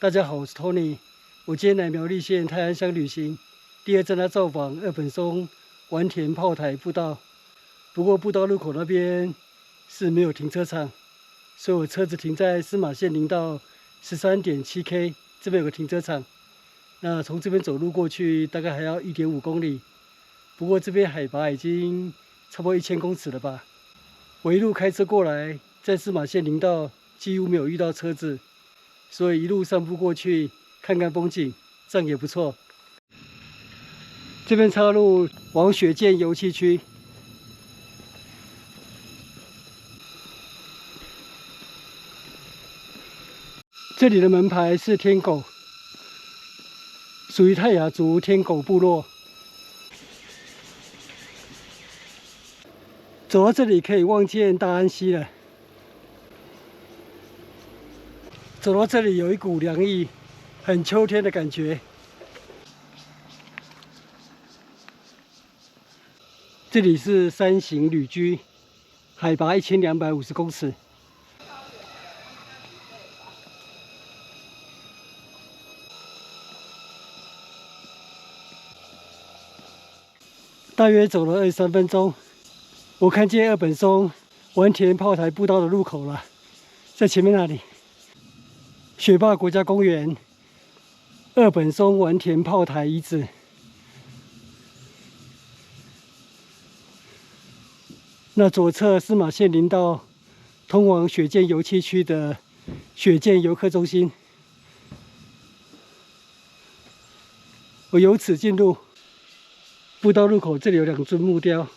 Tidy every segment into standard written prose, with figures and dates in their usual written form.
大家好，我是 Tony。我今天来苗栗县泰安乡旅行，第二站来造访二本松丸田炮台步道。不过步道入口那边是没有停车场，所以我车子停在司马县林道13.7K 这边有个停车场。那从这边走路过去大概还要1.5公里。不过这边海拔已经差不多1000公尺了吧。我一路开车过来，在司马县林道几乎没有遇到车子。 所以一路散步过去，看看风景，这样也不错。这边岔路往雪见油气区，这里的门牌是天狗，属于泰雅族天狗部落。走到这里可以望见大安溪了。 走到这里有一股凉意，很秋天的感觉。这里是山形旅居，海拔1250公尺。大约走了23分钟，我看见二本松丸田炮台步道的入口了，在前面那里。 雪霸国家公园二本松丸田炮台遗址，那左侧司马县林道通往雪见油气区的雪见游客中心，我由此进入步道入口，这里有2尊木雕，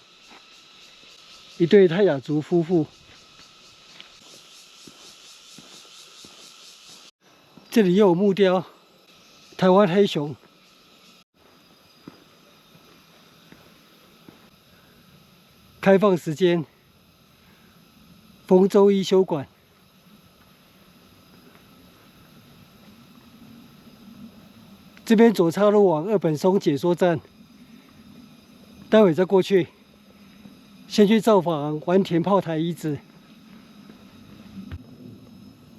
一对泰雅族夫妇。 这里又有木雕，台湾黑熊。开放时间：逢周一休馆。这边左岔路往二本松解说站，待会再过去。先去造访丸田炮台遗址。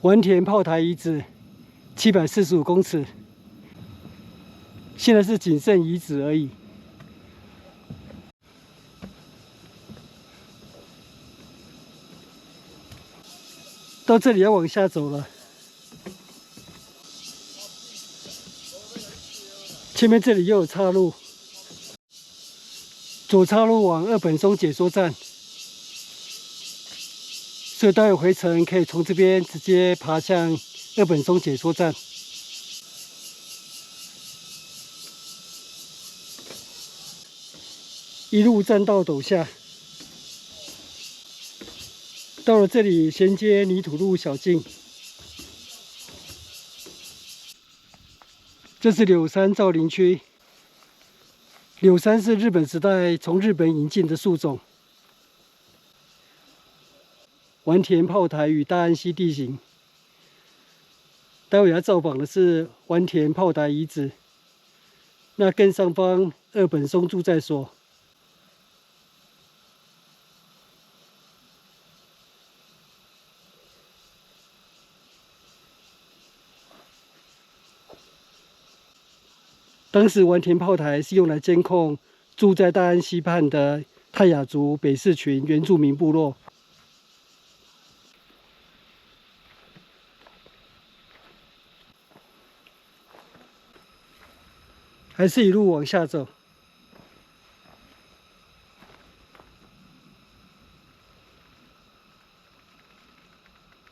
丸田炮台遗址。 745公尺，现在是仅剩遗址而已。到这里要往下走了，前面这里又有岔路，左岔路往二本松解说站，所以待会回程可以从这边直接爬向。 二本松解说站，一路栈道陡下，到了这里衔接泥土路小径。这是柳杉造林区，柳杉是日本时代从日本引进的树种。丸田炮台与大安溪地形。 待会要造访的是丸田炮台遗址，那更上方二本松住宅所。当时丸田炮台是用来监控住在大安溪畔的泰雅族北势群原住民部落。 还是一路往下走。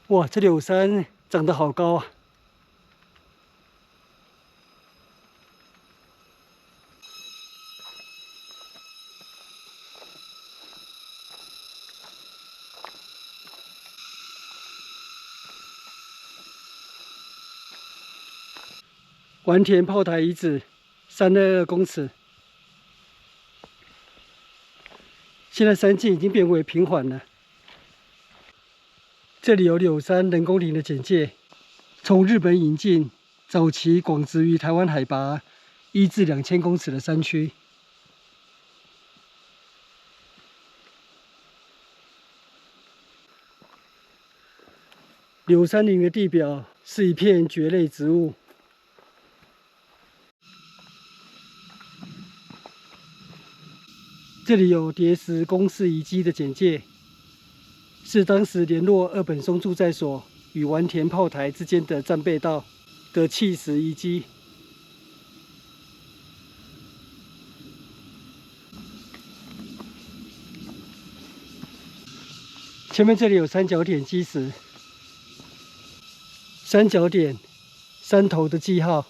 哇，这柳杉长得好高啊！丸田炮台遗址。 322公尺，现在山径已经变为平缓了。这里有柳杉人工林的简介，从日本引进，早期广植于台湾海拔1至2000公尺的山区。柳杉林的地表是一片蕨类植物，这里有叠石公事遗迹的简介，是当时联络二本松驻在所与丸田炮台之间的战备道的砌石遗迹。前面这里有三角点基石，三角点山头的记号。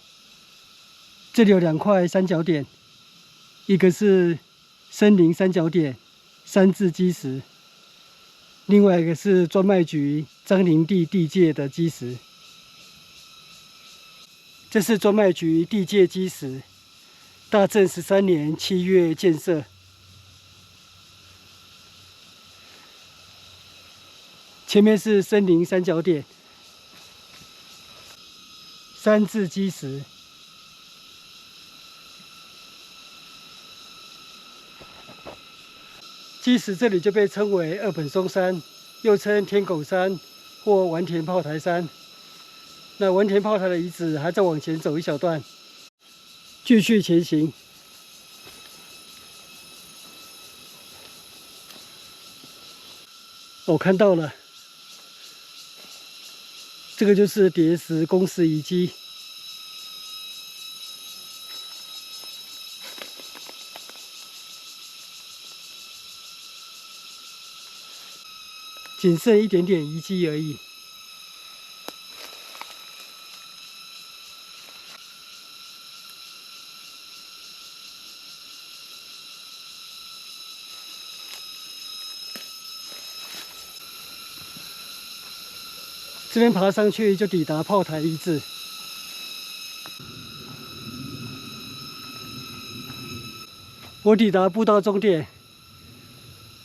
这里有2块三角点，一个是森林三角点3字基石，另外一个是专卖局张陵地地界的基石。这是专卖局地界基石，大正13年7月建设。前面是森林三角点3字基石。基石这里就被称为二本松山，又称天狗山或丸田炮台山。那丸田炮台的遗址还再往前走一小段，继续前行。我看到了，这个就是叠石公事遗迹。仅剩一点点遗迹而已。这边爬上去就抵达炮台遗址。我抵达步道终点，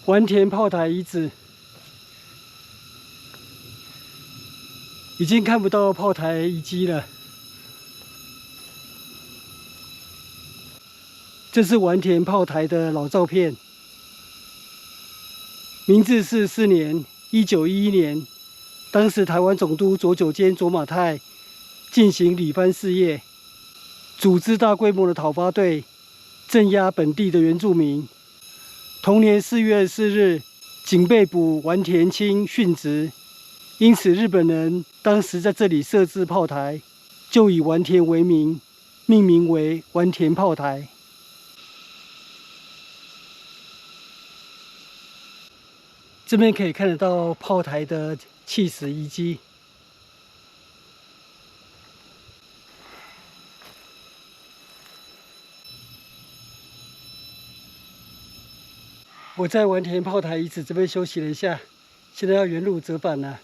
丸田炮台遗址。已经看不到炮台遗迹了。这是丸田炮台的老照片，明治四4年，1911年，当时台湾总督佐久间卓马太进行理藩事业，组织大规模的讨伐队，镇压本地的原住民。同年4月24日，警被捕丸田清殉职。因此，日本人当时在这里设置炮台，就以丸田为名，命名为丸田炮台。这边可以看得到炮台的砌石遗迹。我在丸田炮台遗址这边休息了一下，现在要原路折返了。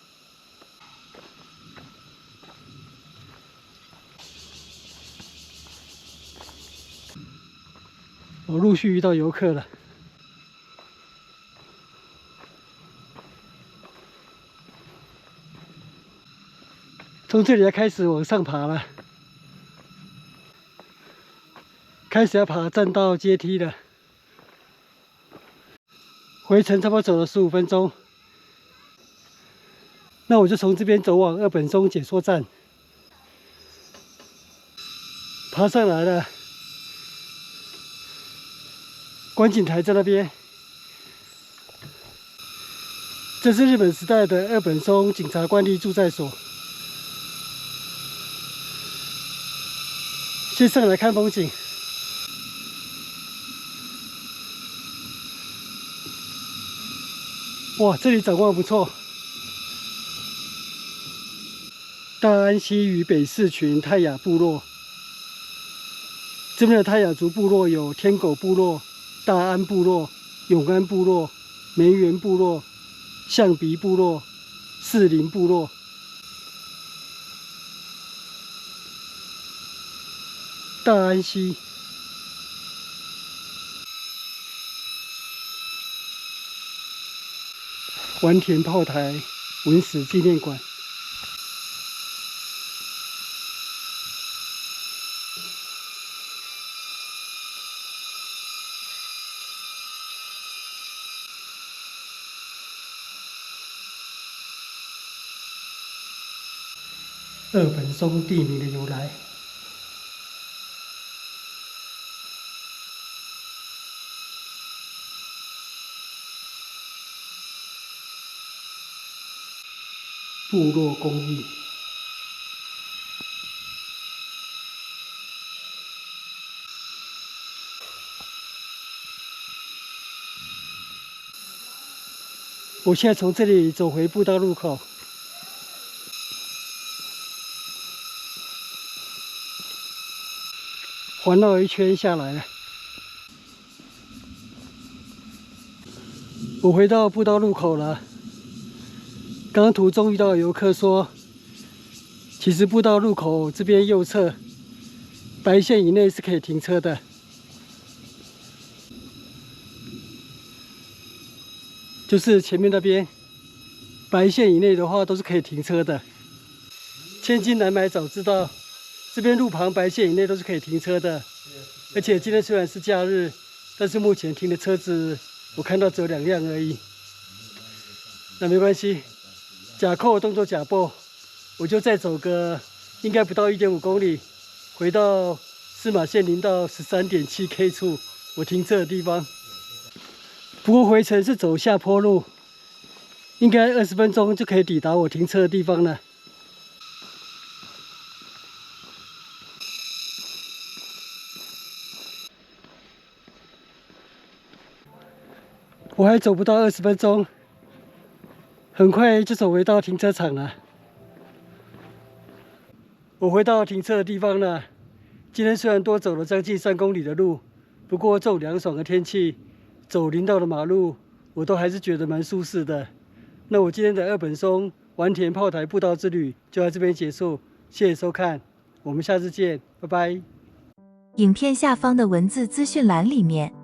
我陆续遇到游客了，从这里要开始往上爬了，开始要爬栈道阶梯了。回程差不多走了15分钟，那我就从这边走往二本松解说站，爬上来了。观景台在那边，这是日本时代的二本松警察官吏驻在所。先上来看风景。哇，这里展望不错。大安溪与北市群泰雅部落，这边的泰雅族部落有天狗部落、大安部落、永安部落、梅园部落、象鼻部落、士林部落。大安溪。丸田炮台文史纪念馆。二本松地名的由来。部落公寓。我现在从这里走回步道入口，环绕一圈下来了。我回到步道入口了。刚途中遇到游客说，其实步道入口这边右侧白线以内是可以停车的。就是前面那边白线以内的话都是可以停车的。千金难买早知道，这边路旁白线以内都是可以停车的。而且今天虽然是假日，但是目前停的车子我看到只有2辆而已。那没关系，假扣动作假报，我就再走个应该不到1.5公里，回到司马县林道13.7 K 处我停车的地方。不过回程是走下坡路，应该20分钟就可以抵达我停车的地方了。我还走不到20分钟，很快就走回到停车场了。我回到停车的地方了。今天虽然多走了将近3公里的路，不过这种凉爽的天气，走林道的马路，我都还是觉得蛮舒适的。那我今天的二本松丸田炮台步道之旅就到这边结束，谢谢收看，我们下次见，拜拜。影片下方的文字资讯栏里面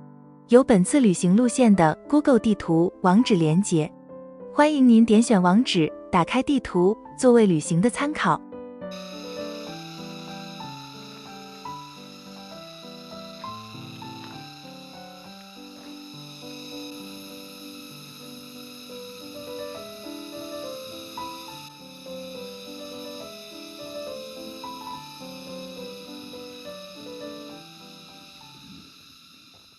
有本次旅行路线的 Google 地图网址连结，欢迎您点选网址，打开地图作为旅行的参考。